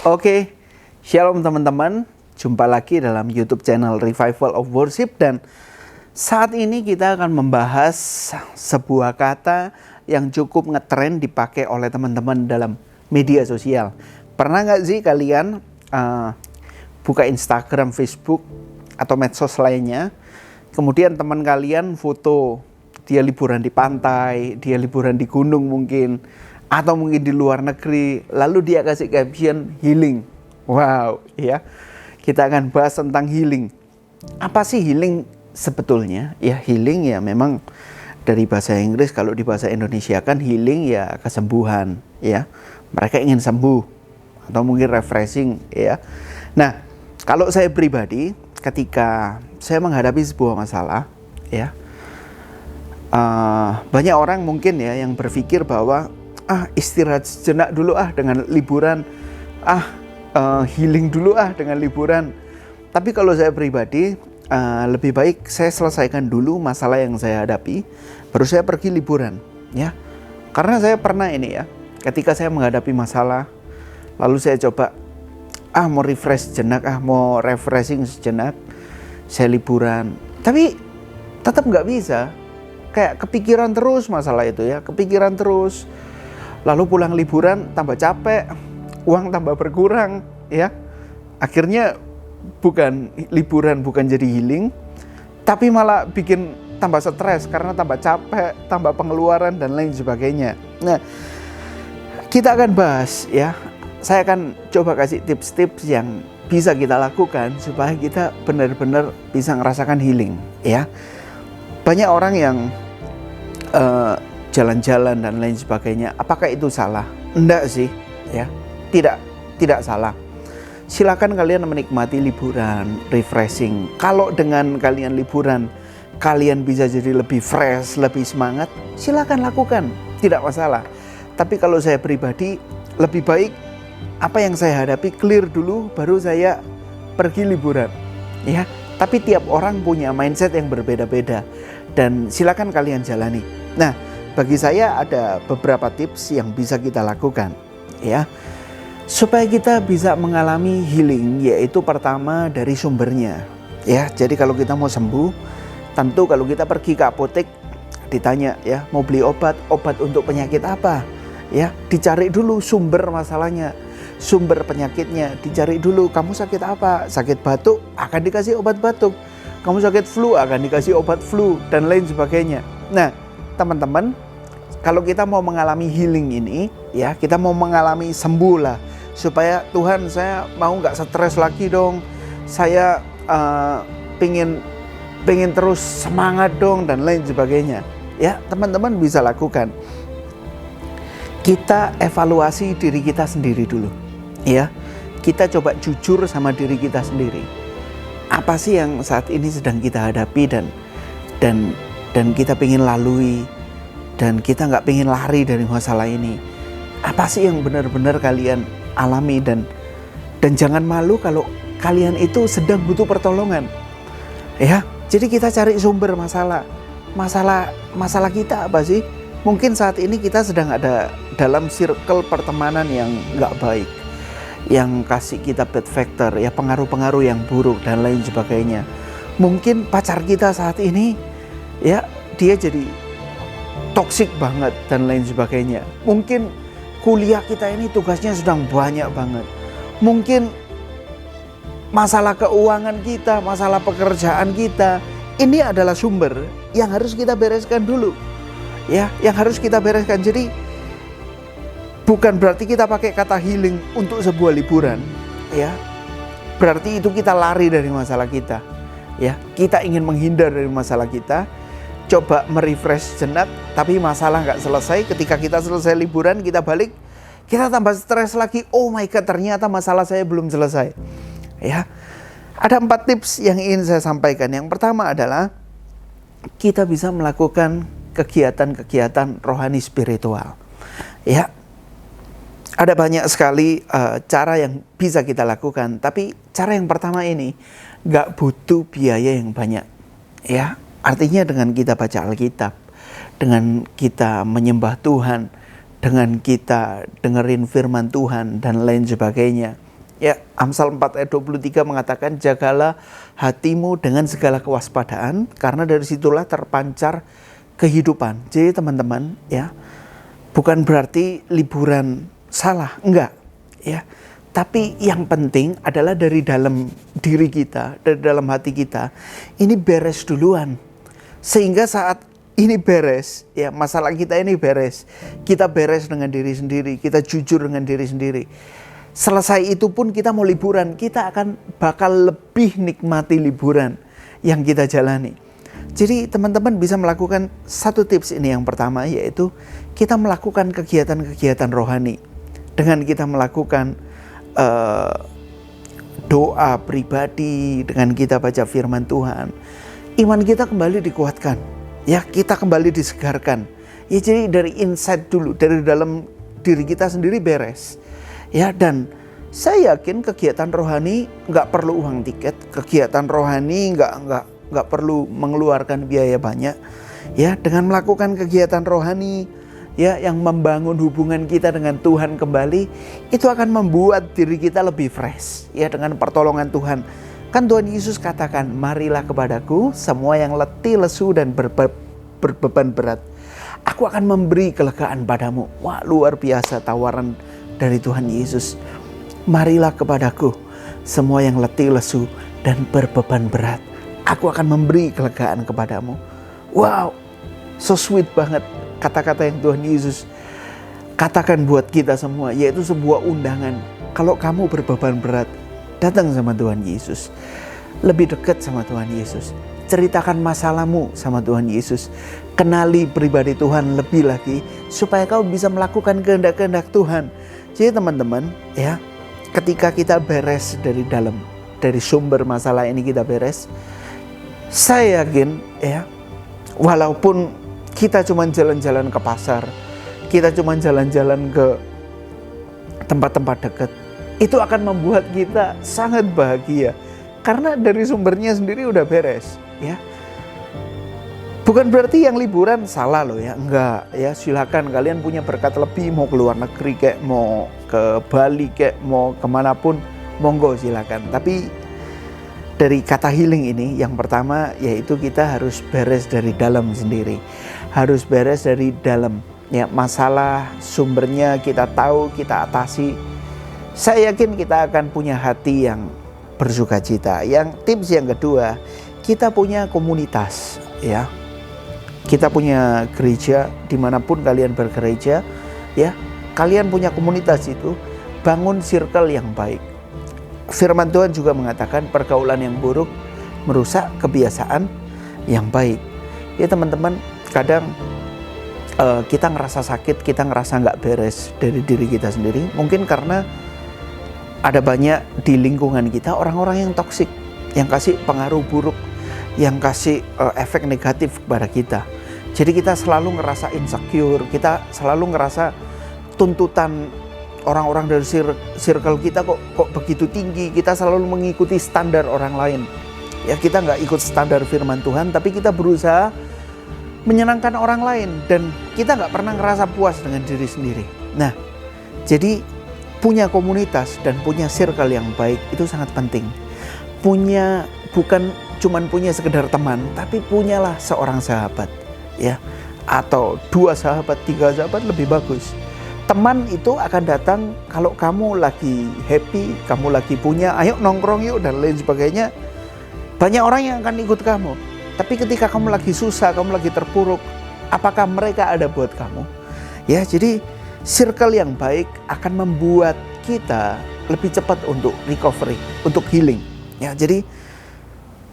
Oke, shalom teman-teman. Jumpa lagi dalam YouTube channel Revival of Worship, dan saat ini kita akan membahas sebuah kata yang cukup ngetrend dipakai oleh teman-teman dalam media sosial. Pernah nggak sih kalian buka Instagram, Facebook, atau medsos lainnya, kemudian teman kalian foto dia liburan di pantai, dia liburan di gunung mungkin, atau mungkin di luar negeri, lalu dia kasih caption healing. Wow, ya. Kita akan bahas tentang healing. Apa sih healing sebetulnya? Ya, healing ya memang dari bahasa Inggris, kalau di bahasa Indonesia kan healing ya kesembuhan, ya. Mereka ingin sembuh atau mungkin refreshing, ya. Nah, kalau saya pribadi ketika saya menghadapi sebuah masalah, ya, banyak orang mungkin ya yang berpikir bahwa istirahat sejenak dulu dengan liburan, healing dulu dengan liburan. Tapi kalau saya pribadi lebih baik saya selesaikan dulu masalah yang saya hadapi, baru saya pergi liburan, ya. Karena saya pernah ini ya, ketika saya menghadapi masalah, lalu saya coba mau refresh sejenak, mau refreshing sejenak, saya liburan, tapi tetap nggak bisa. Kayak kepikiran terus masalah itu ya, kepikiran terus. Lalu pulang liburan tambah capek, uang tambah berkurang, ya. Akhirnya bukan liburan, bukan jadi healing, tapi malah bikin tambah stres karena tambah capek, tambah pengeluaran dan lain sebagainya. Nah, kita akan bahas ya. Saya akan coba kasih tips-tips yang bisa kita lakukan supaya kita benar-benar bisa ngerasakan healing, ya. Banyak orang yang jalan-jalan dan lain sebagainya. Apakah itu salah? Enggak sih, ya. Tidak salah. Silakan kalian menikmati liburan, refreshing. Kalau dengan kalian liburan, kalian bisa jadi lebih fresh, lebih semangat, silakan lakukan. Tidak masalah. Tapi kalau saya pribadi, lebih baik apa yang saya hadapi clear dulu, baru saya pergi liburan, ya. Tapi tiap orang punya mindset yang berbeda-beda, dan silakan kalian jalani. Nah, bagi saya ada beberapa tips yang bisa kita lakukan, ya, supaya kita bisa mengalami healing, yaitu pertama dari sumbernya, ya. Jadi kalau kita mau sembuh, tentu kalau kita pergi ke apotek ditanya ya, mau beli obat untuk penyakit apa, ya, dicari dulu sumber masalahnya, sumber penyakitnya, dicari dulu. Kamu sakit apa? Sakit batuk, akan dikasih obat batuk. Kamu sakit flu, akan dikasih obat flu dan lain sebagainya. Nah, teman-teman, kalau kita mau mengalami healing ini, ya, kita mau mengalami sembuh lah, supaya Tuhan, saya mau nggak stres lagi dong, saya pengen terus semangat dong dan lain sebagainya, ya. Teman-teman bisa lakukan, kita evaluasi diri kita sendiri dulu, ya. Kita coba jujur sama diri kita sendiri. Apa sih yang saat ini sedang kita hadapi dan kita pengen lalui, dan kita nggak pengen lari dari masalah ini. Apa sih yang benar-benar kalian alami, dan jangan malu kalau kalian itu sedang butuh pertolongan, ya. Jadi kita cari sumber masalah kita apa sih? Mungkin saat ini kita sedang ada dalam circle pertemanan yang nggak baik, yang kasih kita bad factor, ya, pengaruh-pengaruh yang buruk dan lain sebagainya. Mungkin pacar kita saat ini, ya, dia jadi toksik banget dan lain sebagainya. Mungkin kuliah kita ini tugasnya sedang banyak banget. Mungkin masalah keuangan kita, masalah pekerjaan kita, ini adalah sumber yang harus kita bereskan dulu, ya, yang harus kita bereskan. Jadi bukan berarti kita pakai kata healing untuk sebuah liburan, ya. Berarti itu kita lari dari masalah kita, ya. Kita ingin menghindar dari masalah kita, coba merefresh jenak, tapi masalah nggak selesai. Ketika kita selesai liburan, kita balik, kita tambah stres lagi. Oh my God, ternyata masalah saya belum selesai, ya. Ada 4 tips yang ingin saya sampaikan. Yang pertama adalah kita bisa melakukan kegiatan-kegiatan rohani spiritual, ya. Ada banyak sekali cara yang bisa kita lakukan, tapi cara yang pertama ini nggak butuh biaya yang banyak, ya. Artinya dengan kita baca Alkitab, dengan kita menyembah Tuhan, dengan kita dengerin firman Tuhan dan lain sebagainya, Ya, Amsal 4 ayat 23 mengatakan, jagalah hatimu dengan segala kewaspadaan, karena dari situlah terpancar kehidupan. Jadi teman-teman, ya, bukan berarti liburan salah, enggak, ya. Tapi yang penting adalah dari dalam diri kita, dari dalam hati kita, ini beres duluan. Sehingga saat ini beres, ya, masalah kita ini beres, kita beres dengan diri sendiri, kita jujur dengan diri sendiri. Selesai itu pun kita mau liburan, kita akan bakal lebih nikmati liburan yang kita jalani. Jadi teman-teman bisa melakukan satu tips ini, yang pertama yaitu kita melakukan kegiatan-kegiatan rohani. Dengan kita melakukan doa pribadi, dengan kita baca firman Tuhan, iman kita kembali dikuatkan. Ya, kita kembali disegarkan. Ya, jadi dari inside dulu, dari dalam diri kita sendiri beres. Ya, dan saya yakin kegiatan rohani nggak perlu uang tiket, kegiatan rohani nggak perlu mengeluarkan biaya banyak. Ya, dengan melakukan kegiatan rohani, ya, yang membangun hubungan kita dengan Tuhan kembali, itu akan membuat diri kita lebih fresh. Ya, dengan pertolongan Tuhan. Kan Tuhan Yesus katakan, marilah kepadaku semua yang letih, lesu dan berbeban berat. Aku akan memberi kelegaan padamu. Wah, luar biasa tawaran dari Tuhan Yesus. Marilah kepadaku semua yang letih, lesu dan berbeban berat. Aku akan memberi kelegaan kepadamu. Wow, so sweet banget kata-kata yang Tuhan Yesus katakan buat kita semua, yaitu sebuah undangan. Kalau kamu berbeban berat, datang sama Tuhan Yesus. Lebih dekat sama Tuhan Yesus. Ceritakan masalahmu sama Tuhan Yesus. Kenali pribadi Tuhan lebih lagi, supaya kau bisa melakukan kehendak-kehendak Tuhan. Jadi teman-teman, ya, ketika kita beres dari dalam, dari sumber masalah ini kita beres, saya yakin, ya, walaupun kita cuma jalan-jalan ke pasar, kita cuma jalan-jalan ke tempat-tempat dekat, itu akan membuat kita sangat bahagia. Karena dari sumbernya sendiri udah beres, ya. Bukan berarti yang liburan salah loh, ya, enggak, ya, silakan kalian punya berkat lebih, mau ke luar negeri kayak, mau ke Bali kayak, mau kemanapun, monggo silakan. Tapi dari kata healing ini, yang pertama yaitu kita harus beres dari dalam sendiri, harus beres dari dalam, ya, masalah sumbernya kita tahu, kita atasi. Saya yakin kita akan punya hati yang bersukacita. Yang tips yang kedua, kita punya komunitas, ya. Kita punya gereja, dimanapun kalian bergereja, ya, kalian punya komunitas itu, bangun circle yang baik. Firman Tuhan juga mengatakan pergaulan yang buruk merusak kebiasaan yang baik. Ya teman-teman, kadang kita ngerasa sakit, kita ngerasa nggak beres dari diri kita sendiri. Mungkin karena ada banyak di lingkungan kita orang-orang yang toksik, yang kasih pengaruh buruk, yang kasih efek negatif kepada kita. Jadi kita selalu ngerasa insecure, kita selalu ngerasa tuntutan orang-orang dari circle kita kok begitu tinggi, kita selalu mengikuti standar orang lain. Ya, kita nggak ikut standar firman Tuhan, tapi kita berusaha menyenangkan orang lain, dan kita nggak pernah ngerasa puas dengan diri sendiri. Nah, jadi punya komunitas dan punya circle yang baik itu sangat penting. Bukan cuman punya sekedar teman, tapi punyalah seorang sahabat, ya, atau 2 sahabat, 3 sahabat lebih bagus. Teman itu akan datang kalau kamu lagi happy, kamu lagi punya, ayo nongkrong yuk dan lain sebagainya. Banyak orang yang akan ikut kamu. Tapi ketika kamu lagi susah, kamu lagi terpuruk, apakah mereka ada buat kamu? Ya, jadi circle yang baik akan membuat kita lebih cepat untuk recovery, untuk healing. Ya, jadi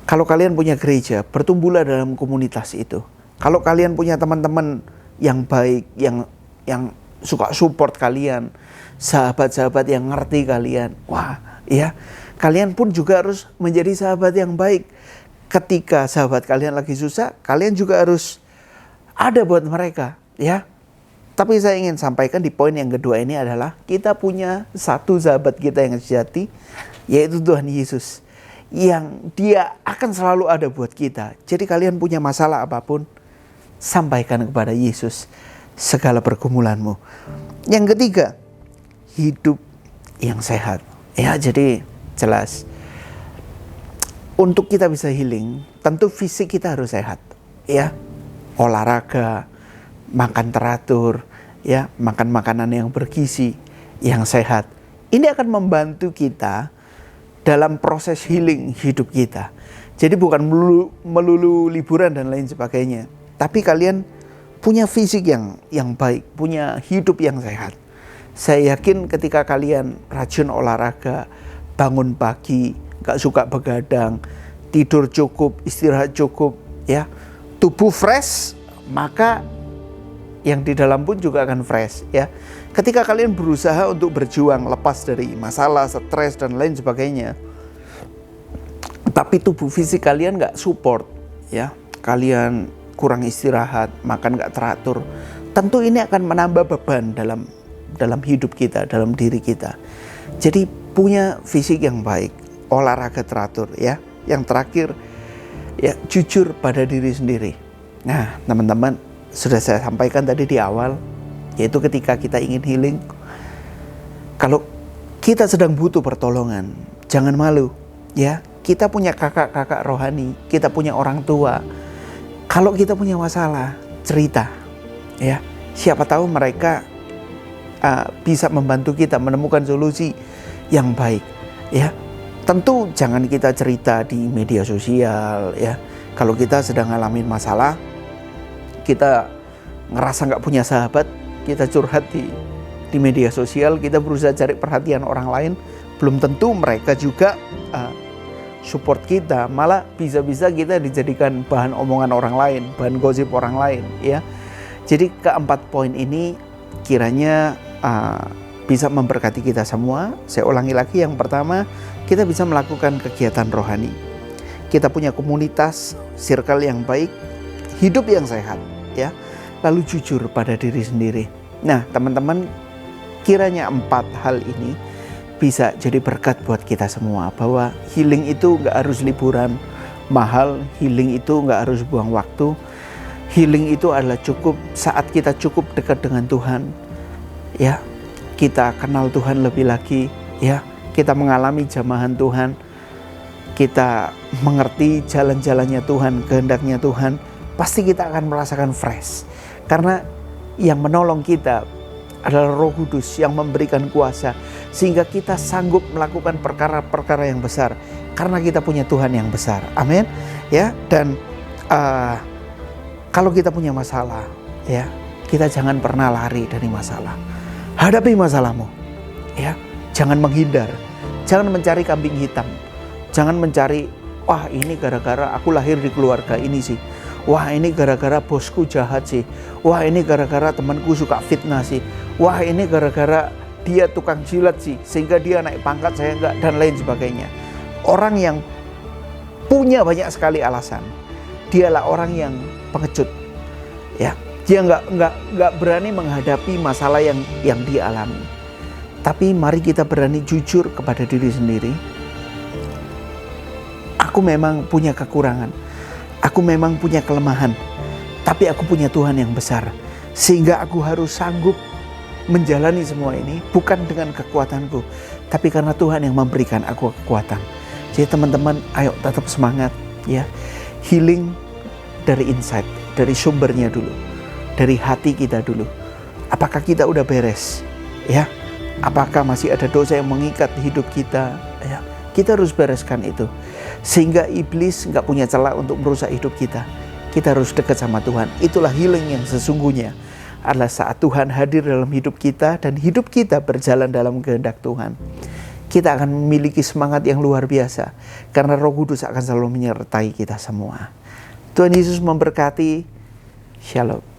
kalau kalian punya gereja, bertumbuhlah dalam komunitas itu. Kalau kalian punya teman-teman yang baik, yang suka support kalian, sahabat-sahabat yang ngerti kalian, wah, ya, kalian pun juga harus menjadi sahabat yang baik. Ketika sahabat kalian lagi susah, kalian juga harus ada buat mereka, ya. Tapi saya ingin sampaikan di poin yang kedua ini adalah kita punya satu sahabat kita yang sejati, yaitu Tuhan Yesus, yang Dia akan selalu ada buat kita. Jadi kalian punya masalah apapun, sampaikan kepada Yesus segala pergumulanmu. Yang ketiga, hidup yang sehat. Ya, jadi jelas untuk kita bisa healing, tentu fisik kita harus sehat, ya. Olahraga, makan teratur, ya, makan makanan yang bergizi, yang sehat. Ini akan membantu kita dalam proses healing hidup kita. Jadi bukan melulu liburan dan lain sebagainya, tapi kalian punya fisik yang baik, punya hidup yang sehat. Saya yakin ketika kalian rajin olahraga, bangun pagi, gak suka begadang, tidur cukup, istirahat cukup, ya, tubuh fresh, maka yang di dalam pun juga akan fresh, ya. Ketika kalian berusaha untuk berjuang lepas dari masalah, stres dan lain sebagainya, tapi tubuh fisik kalian gak support, ya, kalian kurang istirahat, makan gak teratur, tentu ini akan menambah beban dalam hidup kita, dalam diri kita. Jadi punya fisik yang baik, olahraga teratur, ya. Yang terakhir, ya, jujur pada diri sendiri. Nah, teman-teman, sudah saya sampaikan tadi di awal, yaitu ketika kita ingin healing, kalau kita sedang butuh pertolongan, jangan malu, ya. Kita punya kakak-kakak rohani, kita punya orang tua. Kalau kita punya masalah, cerita, ya. Siapa tahu mereka bisa membantu kita menemukan solusi yang baik, ya. Tentu jangan kita cerita di media sosial, ya. Kalau kita sedang ngalamin masalah, kita ngerasa nggak punya sahabat, kita curhat di media sosial, kita berusaha cari perhatian orang lain, belum tentu mereka juga support kita, malah bisa-bisa kita dijadikan bahan omongan orang lain, bahan gosip orang lain, ya. Jadi keempat poin ini kiranya bisa memberkati kita semua. Saya ulangi lagi, yang pertama, kita bisa melakukan kegiatan rohani. Kita punya komunitas, circle yang baik, hidup yang sehat, ya. Lalu jujur pada diri sendiri. Nah, teman-teman, kiranya 4 hal ini bisa jadi berkat buat kita semua, bahwa healing itu gak harus liburan mahal, healing itu gak harus buang waktu. Healing itu adalah cukup saat kita cukup dekat dengan Tuhan, ya. Kita kenal Tuhan lebih lagi, ya. Kita mengalami jamahan Tuhan, kita mengerti jalan-jalannya Tuhan, kehendaknya Tuhan, pasti kita akan merasakan fresh. Karena yang menolong kita adalah Roh Kudus yang memberikan kuasa, sehingga kita sanggup melakukan perkara-perkara yang besar, karena kita punya Tuhan yang besar. Amin, ya. Dan kalau kita punya masalah, ya, kita jangan pernah lari dari masalah. Hadapi masalahmu, ya. Jangan menghindar, jangan mencari kambing hitam, jangan mencari, wah ini gara-gara aku lahir di keluarga ini sih, wah ini gara-gara bosku jahat sih, wah ini gara-gara temanku suka fitnah sih, wah ini gara-gara dia tukang jilat sih sehingga dia naik pangkat saya enggak, dan lain sebagainya. Orang yang punya banyak sekali alasan, dialah orang yang pengecut, ya. Dia nggak berani menghadapi masalah yang dia alami. Tapi mari kita berani jujur kepada diri sendiri. Aku memang punya kekurangan, aku memang punya kelemahan, tapi aku punya Tuhan yang besar, sehingga aku harus sanggup menjalani semua ini bukan dengan kekuatanku, tapi karena Tuhan yang memberikan aku kekuatan. Jadi teman-teman, ayo tetap semangat, ya. Healing dari inside, dari sumbernya dulu, dari hati kita dulu. Apakah kita udah beres, ya? Apakah masih ada dosa yang mengikat hidup kita, ya? Kita harus bereskan itu, sehingga iblis nggak punya celah untuk merusak hidup kita. Kita harus dekat sama Tuhan. Itulah healing yang sesungguhnya, adalah saat Tuhan hadir dalam hidup kita dan hidup kita berjalan dalam kehendak Tuhan. Kita akan memiliki semangat yang luar biasa, karena Roh Kudus akan selalu menyertai kita semua. Tuhan Yesus memberkati. Shalom.